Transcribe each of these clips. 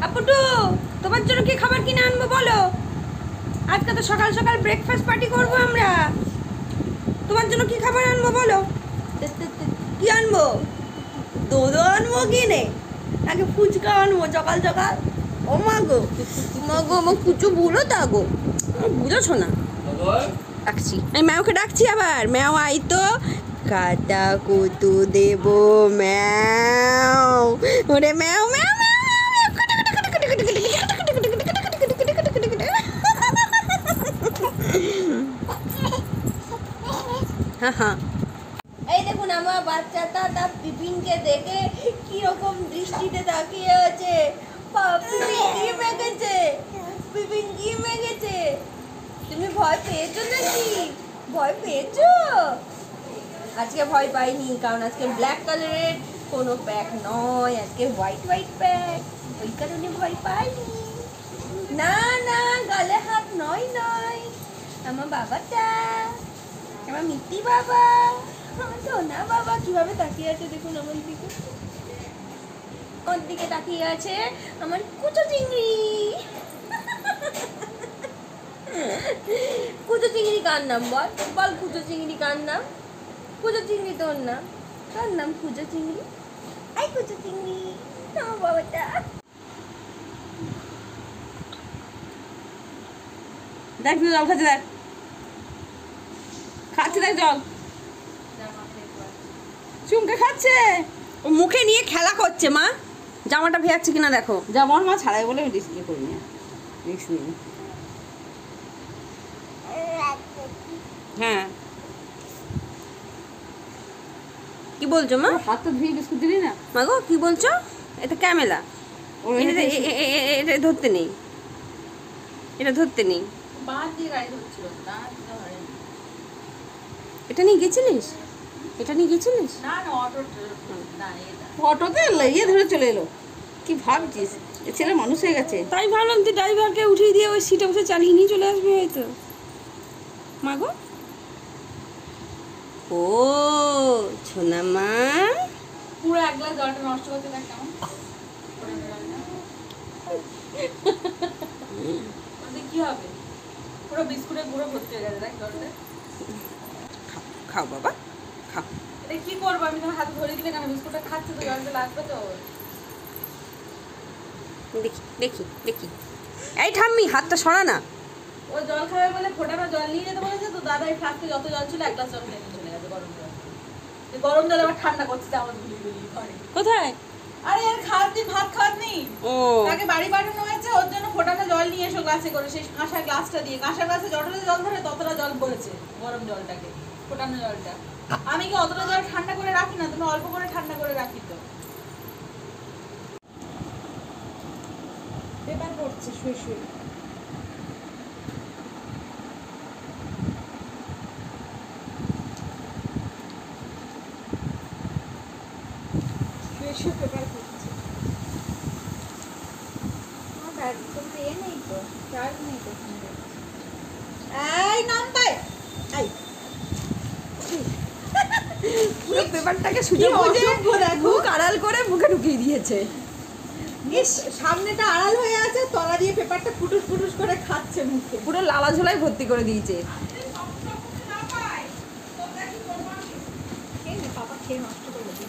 আপুটু, তোমার জন্য কি খাবার কিনে আনবো বলো? আজকে তো সকাল সকাল ব্রেকফাস্ট পার্টি করবো আমরা। তোমার জন্য কি খাবার আনবো বলো? কি আনবো? দুধ আনবো কিনে, নাকি ফুচকা আনবো সকাল সকাল? ও মা গো, আমার কুচু বুড়ো তা গো, বুঝেছো না? ডাকছি, আমি ম্যাওকে ডাকছি আবার। ম্যাও আই তো, কাটা কুতু দেব ম্যাও। ওরে ম্যাও ম্যাও এই দেখুন আমার বাচ্চাটা তার পিপিনকে দেখে কিরকম দৃষ্টিতে তাকিয়ে আছে। পিপিন কি মেখেছে? পিপিন কি মেখেছে? তুমি ভয় পেয়েছো নাকি? ভয় পেয়েছো? আজকে ভয় পাইনি, কারণ আজকে ব্ল্যাক কালারের কোনো প্যাক নয়, আজকে হোয়াইট হোয়াইট প্যাক, ওই কারণে ভয় পাইনি। না না, গালে হাত নয় নয়, আমার বাবাটা, আমার মিত্তি বাবা, আমার সোনা বাবা কিভাবে তাকিয়ে আছে দেখুন আমার দিকে। ওর দিকে তাকিয়ে আছে আমার কুচো চিংড়ি। কুচো চিংড়ি কার নাম বল? বল কুচো চিংড়ি কার নাম? কুচো চিংড়ি তোর নাম? কার নাম কুচো চিংড়ি? এই কুচো চিংড়ি আমার বাবাটা। দেখ জল খাচ্ছে, দেখ খাচ্ছে, দেখ জল চুমকে খাচ্ছে, ও মুখে নিয়ে খেলা করছে। মা জামাটা ভেজাচ্ছে কিনা দেখো। যেমন মা ছাড়াই বলে রিস্ক করি না, রিস্ক নিই। হ্যাঁ কি বলছো মা? হাত তো ধুয়ে বিস্কুট দিলি না। মা গো কি বলছো? এটা ক্যামেলা, এটা ধরতে নেই, এটা ধরতে নেই। এটা নিয়ে গেছিলিস? এটা নিয়ে গেছিলিস? অটোতে ইয়ে ধরে চলে এলো। কি ভাবছিস, এ ছেলে মানুষ হয়ে গেছে। তাই ভাবলাম তুই ড্রাইভারকে উঠিয়ে দিয়ে ওই সিটে বসে চালিয়ে নিয়ে চলে আসবি হয়তো। মা গো, ও সোনা মা, পুরো এক গ্লাস জলটা নষ্ট করতে দেখ কেমন কি হবে। পুরো বিস্কুটের গুঁড়ো ভর্তি হয়ে গেছে দেখ জলটা। খাও বাবা খাও। এটা কি করবো আমি? তোমার হাত ধরে দিলে কেন? বিস্কুটটা খাচ্ছে তো, জলটা লাগবে তো। দেখি দেখি দেখি, এই ঠাম্মি হাতটা সরা না। ও জল খাবে বলে ফোটানো জল নিয়ে যেতে বলেছে তো, দাদা এই ফ্লাস্কে যত জল ছিল এক গ্লাস জল নিয়ে চলে গেছে। গরম জল, গরম জল আবার ঠান্ডা করছে আমার গুলি গুলি ঘরে। কোথায়? আরে এর খাওয়ার দিন ভাত খাওয়ার নেই, ও তাকে বাড়ি পাঠানো হয়েছে, ওর জন্য ফোটানো জল নিয়ে এসো গ্লাসে করে। সেই কাঁসা গ্লাসটা দিয়ে, কাঁসা গ্লাসে যতটা জল ধরে ততটা জল পড়েছে গরম জলটাকে, ফোটানো জলটা। আমি কি অতটা জল ঠান্ডা করে রাখি না? তুমি অল্প করে ঠান্ডা করে রাখি তো। পেপার পড়ছে শুয়ে শুয়ে। পেপার পড়ছে। আমার ব্যাগ তো পেয়ে নেই তো, চার্জ নেই তো। এই নামতাই এই পুরো পেপারটাকে সুযোগ বুঝে মুখ আড়াল করে মুখে ঢুকিয়ে দিয়েছে। ইস, সামনেটা আড়াল হয়ে আছে, তলা দিয়ে পেপারটা ফুটুস ফুটুস করে খাচ্ছে মুখে। পুরো লালা ঝোলাই ভর্তি করে দিয়েছে। পাপা খেয়ে নষ্ট করে দিই।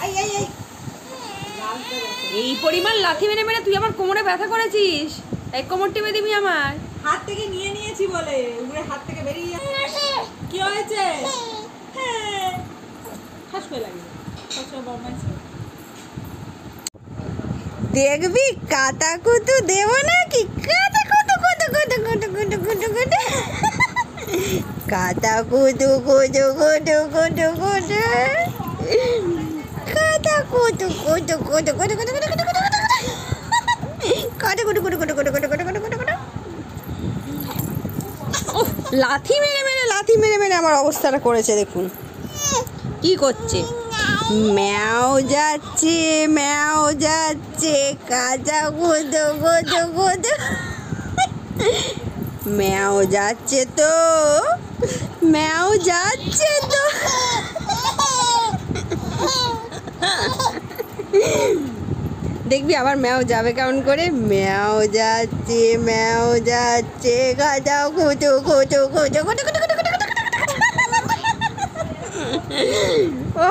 এই এই এই এই পরিমাণ লাথি মেরে মেরে তুই আমার কোমরে ব্যথা করেছিস। এই কোমর টিপে দিবি আমার। হাত থেকে নিয়ে নিয়েছি বলে উড়ে হাত থেকে বেরিয়ে যাচ্ছে। কি হয়েছে? হ্যাঁ হাস করে লাগে সব বদমাইশি। দেখবি কাটা কুতু দেব নাকি? কাটা কুতু কুতু কুতু কুতু কুতু কুতু কুতু, কাটা কুতু কুতু কুতু কুতু কুতু, কাটা কুতু কুতু কুতু কুতু কুতু কুতু কুতু কুতু, কাটা কুতু কুতু কুতু কুতু কুতু কুতু কুতু কুতু কুতু। ওহ, লাথি মেরে মেরে আমার অবস্থাটা করেছে দেখুন। কি করছে? ম্যাও যাচ্ছে কাঁচা কুদো কুদো কুদো, ম্যাও যাচ্ছে তো, ম্যাও যাচ্ছে তো। দেখবি আবার ম্যাও যাবে কেমন করে, ম্যাও যাচ্ছে ম্যাও যাচ্ছে, গাজাও খোঁচো খোঁচো খোঁচো খোঁচো খোঁচো খোঁচো খোঁচো খোঁচো। ও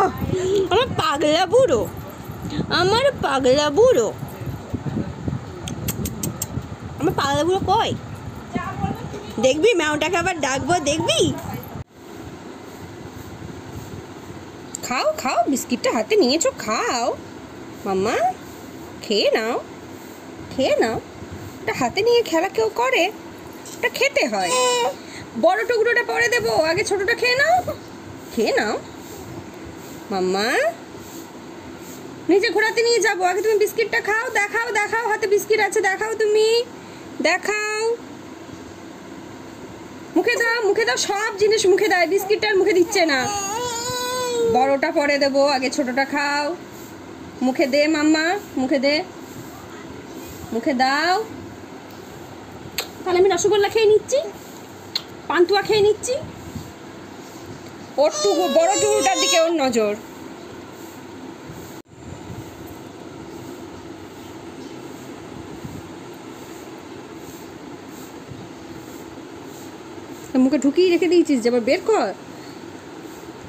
আমার পাগলা বুড়ো, আমার পাগলা বুড়ো, আমার পাগলা বুড়ো কই? দেখবি ম্যাওটাকে আবার ডাকবো, দেখবি? খাও খাও, বিস্কিটটা হাতে নিয়েছো, খাও মাম্মা, খেয়ে নাও, খেয়ে নাও। এটা হাতে নিয়ে খেলা কেউ করে? এটা খেতে হয়। বড় টুকরোটা পরে দেবো, আগে ছোটটা খেয়ে নাও, খেয়ে নাও মাম্মা। নিচে ঘোরাতে নিয়ে যাবো, আগে তুমি বিস্কিটটা খাও। দেখাও দেখাও, হাতে বিস্কিট আছে, দেখাও, তুমি দেখাও। মুখে দাও, মুখে দাও, সব জিনিস মুখে দেয়, বিস্কিটটা আর মুখে দিচ্ছে না। বড়টা পরে দেবো, আগে ছোটটা খাও। মুখে দে মাম্মা, মুখে দে, মুখে দাও। তাহলে আমি রসগোল্লা খেয়ে নিচ্ছি, পান্তুয়া খেয়ে নিচ্ছি। ওর টুকু, বড় টুকুটার দিকে ওর নজর। মুখে ঢুকিয়ে রেখে দিয়েছিস যে, আবার বের কর।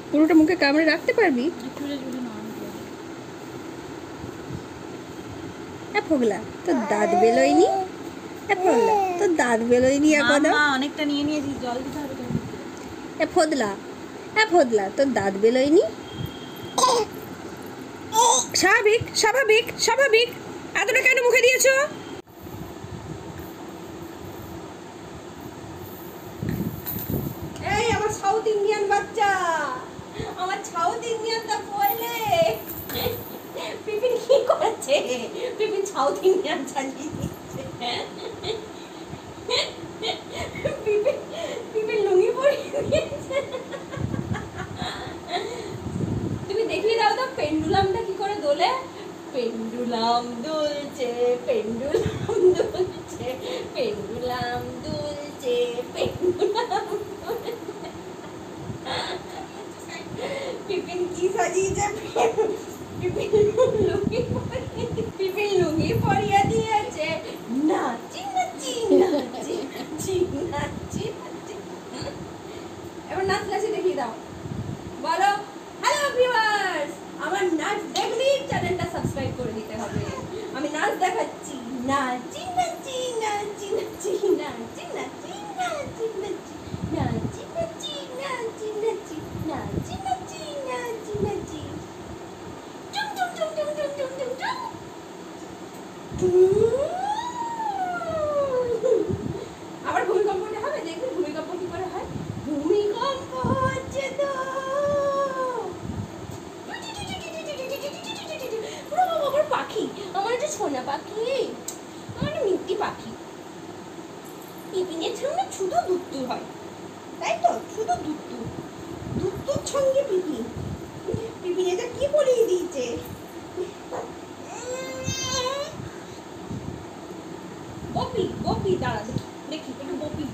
পুরোটা মুখে কামড়ে রাখতে পারবি? ফোগলা, তোর দাঁত বেরোয়নি? ফোগলা, তোর দাঁত বেরোয়নি এখনো? অনেকটা নিয়ে নিয়েছি, জল দিতে হবে। ফোদলা, ফোদলা, তোর দাঁত বেরোয়নি? স্বাভাবিক স্বাভাবিক স্বাভাবিক, এতটা কেন মুখে দিয়েছো? এই আমার সাউথ ইন্ডিয়ান বাচ্চা, আমার সাউথ ইন্ডিয়ানটা বলে পিপিন কি করেছে? পিপিন সাউথ ইন্ডিয়ান চালিয়ে দিচ্ছে। পিপিন, পিপিন লুঙ্গি পরিয়ে দিয়েছে। তুমি দেখিয়ে দাও তো পেন্ডুলামটা কি করে দোলে। পেন্ডুলাম দুলছে, পেন্ডুলাম দুলছে, পেন্ডুলাম দুলছে, পেন্ডুলাম দুলছে। পিপিন কি সাজিয়েছে? পিপিন লুঙ্গি পরিয়ে দিয়েছে। নাচি নাচি নাচি নাচি নাচি নাচি। এবার নাচ নাচি দেখিয়ে দাও, বলো হ্যালো ভিউয়ার্স, আমার নাচ দেখলি চ্যানেলটা সাবস্ক্রাইব করে দিতে হবে। আমি নাচ দেখাচ্ছি, নাচি নাচি নাচি নাচি নাচি নাচি নাচি নাচি নাচি নাচি নাচি নাচি নাচি নাচি নাচি নাচি চুম চুম চুম চুম চুম চুম চুম চুম। আবার ভূমিকম্পটা হবে, দেখবি ভূমিকম্প কি করে হয়। ভূমিকম্প হচ্ছে তো আমার পাখি, আমার একটা সোনা পাখি, আমার একটা মিষ্টি পাখি। পিপিনের সঙ্গে শুধু দুত্তু হয়, তাই তো, শুধু দুত্তু, দুত্তুর সঙ্গে পিপিন। পিপিন এটা কি পরিয়ে দিয়েছে? বপি বপি, দাঁড়া দেখি দেখি, একটু বপি,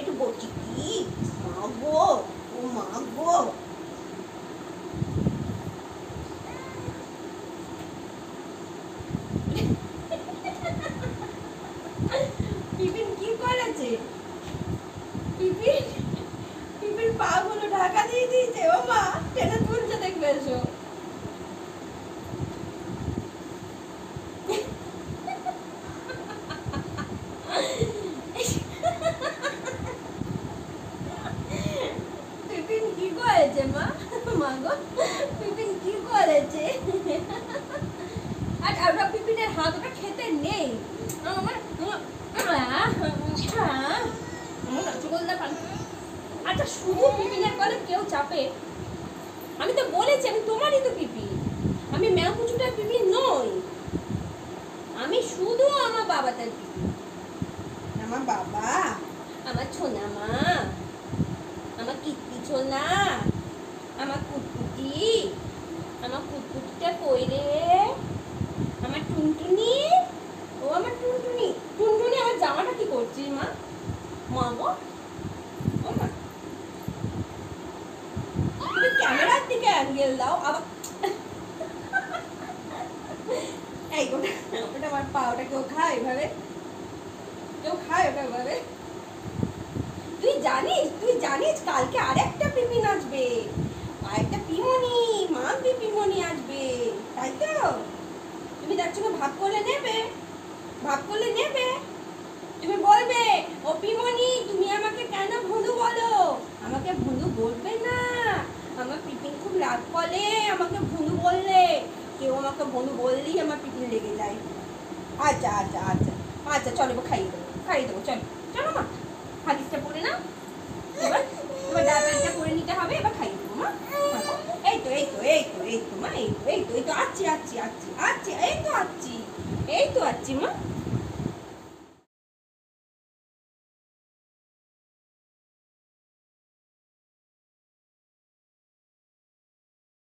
একটু বটি। কি মা গো, ও মা গো। পিপিন কি করেছে? পিপিন, পিপিন পা গুলো ঢাকা দিয়ে দিয়েছে। ও মা, টেনে তুলছে, দেখবে এসো। পিপিন কি করেছে মা? মা গো, পিপিন কি করেছে? আর ওটা পিপিনের হাত, ওটা খেতে নেই। আমার রসগোল্লা পান। আচ্ছা, শুধু পিপিনের বলে কেউ চাপে? আমি তো বলেছি আমি তোমারই তো পিপি, আমি ম্যাকুচুটার পিপি নই। আমি শুধু আমার বাবাটার পিপি। আমার বাবা, আমার ছোনা মা, আমার কিট্টি ছোনা, আমার কুটকুটি, আমার কুটকুটিটা কই রে? আমার টুনটুনি, ও আমার টুনটুনি। টুনটুনি, আমার জামাটা কি করছিস মা? মা গো, ও মা, তুমি ক্যামেরার দিকে অ্যাঙ্গেল দাও। আবার এই ওটা ওটা আমার পা, ওটা কেউ খায় এভাবে? কেউ খায় ওটা এভাবে? তুই জানিস কালকে আরেকটা পিপিন আসবে, আরেকটা পিমনি, মা পিপিমনি আসবে, তাই তো? তুমি তার সঙ্গে ভাগ করলে নেবে, ভাগ করলে নেবে। তুমি বলবে, ও পিমনি তুমি আমাকে কেন ভুলু বলো? আমাকে ভুলু বলবে না, আমার পিপিন খুব রাগ করে আমাকে ভুলু বললে। কেউ আমাকে ভুলু বললেই আমার পিপিন লেগে যায়। আচ্ছা আচ্ছা আচ্ছা আচ্ছা, চলো এবার খাইয়ে দেবো, চলো চলো মা, হাগিসটা পরে নাও। এবার এবার ডায়াপারটা পরে নিতে হবে, এবার খাইয়ে দেবো মা। এই তো এই তো এই তো এই তো মা, এই তো এই তো এই তো, আচ্ছি আচ্ছি আচ্ছি আচ্ছি, এই তো আচ্ছি, এই তো আচ্ছি মা।